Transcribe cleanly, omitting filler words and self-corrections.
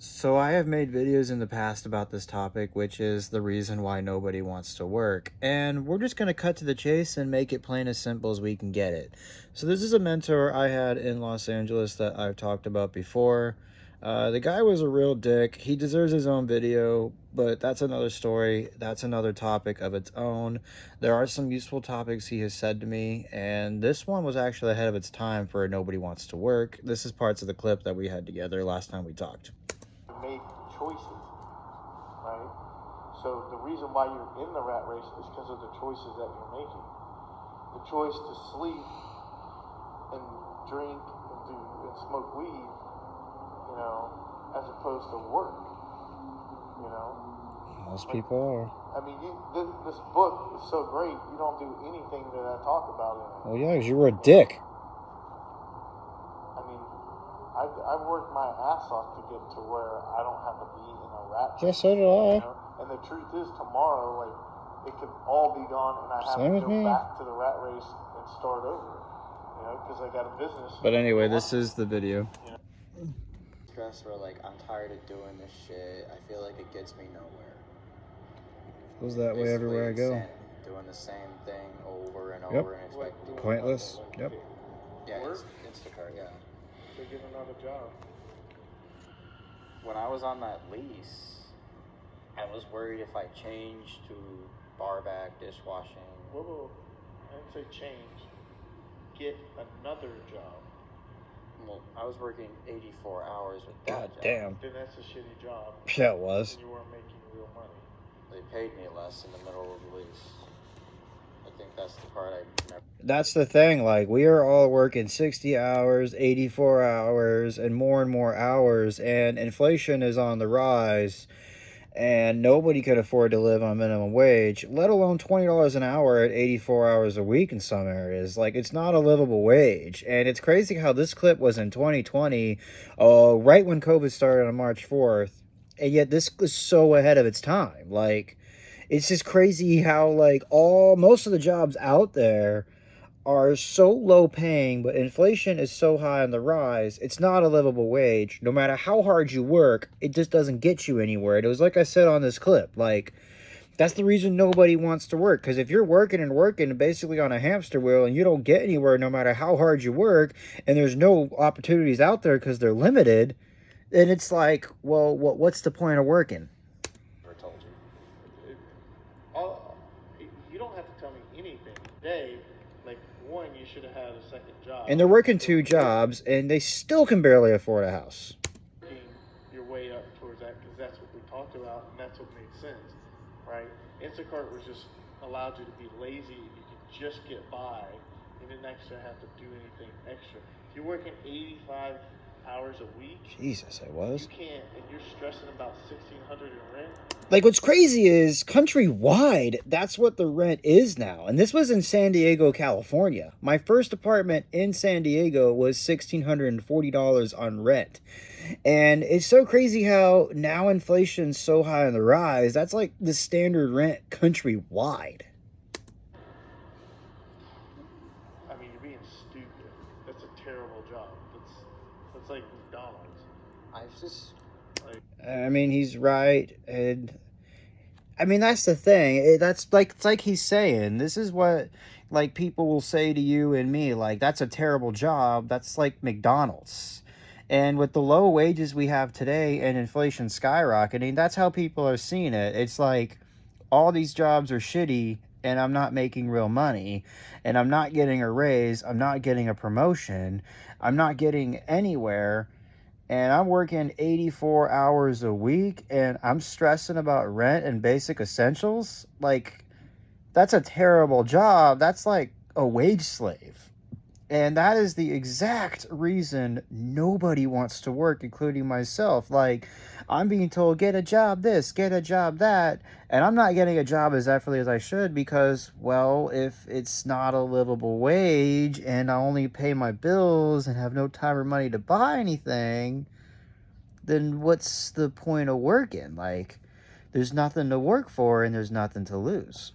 So I have made videos in the past about this topic, which is the reason why nobody wants to work. And we're just going to cut to the chase and make it plain as simple as we can get it. So this is a mentor I had in Los Angeles that I've talked about before. The guy was a real dick. He deserves his own video, but that's another story. That's another topic of its own. There are some useful topics he has said to me, and this one was actually ahead of its time for Nobody Wants to Work. This is parts of the clip that we had together last time we talked. Make choices, right? So the reason why you're in the rat race is because of the choices that you're making. The choice to sleep and drink and smoke weed, as opposed to work, Most people are. I mean, this book is so great, you don't do anything that I talk about in it. Well, yeah, because you were a dick. I mean, I've worked my ass off to get to where I don't have to be in a rat race. Yeah, so did I. And the truth is, tomorrow, it could all be gone, and I have to go back to the rat race and start over. Because I got a business. But anyway, this is the video. Stress where I'm tired of doing this shit. I feel like it gets me nowhere. Feels that way everywhere I go. Insanity. Doing the same thing over and over and expecting Pointless. Yep. Yeah, Instacart, yeah. So get another job. When I was on that lease, I was worried if I changed to bar back dishwashing. Whoa. I didn't say change. Get another job. Well, I was working 84 hours with that job. Damn. Then that's a shitty job. Yeah, it was. And you weren't making real money. They paid me less in the middle of the lease. I think that's the part I never... That's the thing. We are all working 60 hours, 84 hours, and more hours. And inflation is on the rise. And nobody could afford to live on minimum wage, let alone $20 an hour at 84 hours a week in some areas. It's not a livable wage. And it's crazy how this clip was in 2020, right when COVID started on March 4th. And yet this was so ahead of its time. It's just crazy how, most of the jobs out there are so low paying, but inflation is so high on the rise, it's not a livable wage. No matter how hard you work, it just doesn't get you anywhere. It was like I said on this clip, that's the reason nobody wants to work. Because if you're working basically on a hamster wheel and you don't get anywhere no matter how hard you work, and there's no opportunities out there because they're limited, then it's well, what's the point of working? Never told you. You don't have to tell me anything. Today, one, you should have had a second job. And they're working 2 jobs, and they still can barely afford a house. Working your way up towards that, because that's what we talked about, and that's what made sense, right? Instacart was just allowed you to be lazy. You could just get by. You didn't actually have to do anything extra. If you're working 85 hours a week, Jesus, I was. You can't, and you're stressing about $1,600 in rent. What's crazy is countrywide, that's what the rent is now. And this was in San Diego, California. My first apartment in San Diego was $1,640 on rent. And it's so crazy how now inflation's so high on the rise. That's the standard rent countrywide. I mean, you're being stupid. That's a terrible job. That's like McDonald's. He's right. And that's the thing. It's like he's saying, this is what people will say to you and me, that's a terrible job. That's like McDonald's. And with the low wages we have today and inflation skyrocketing, that's how people are seeing it. It's all these jobs are shitty and I'm not making real money and I'm not getting a raise. I'm not getting a promotion. I'm not getting anywhere. And I'm working 84 hours a week, and I'm stressing about rent and basic essentials. That's a terrible job. That's like a wage slave. And that is the exact reason nobody wants to work, including myself. I'm being told, get a job this, get a job that. And I'm not getting a job as effortlessly as I should because, well, if it's not a livable wage and I only pay my bills and have no time or money to buy anything, then what's the point of working? There's nothing to work for and there's nothing to lose.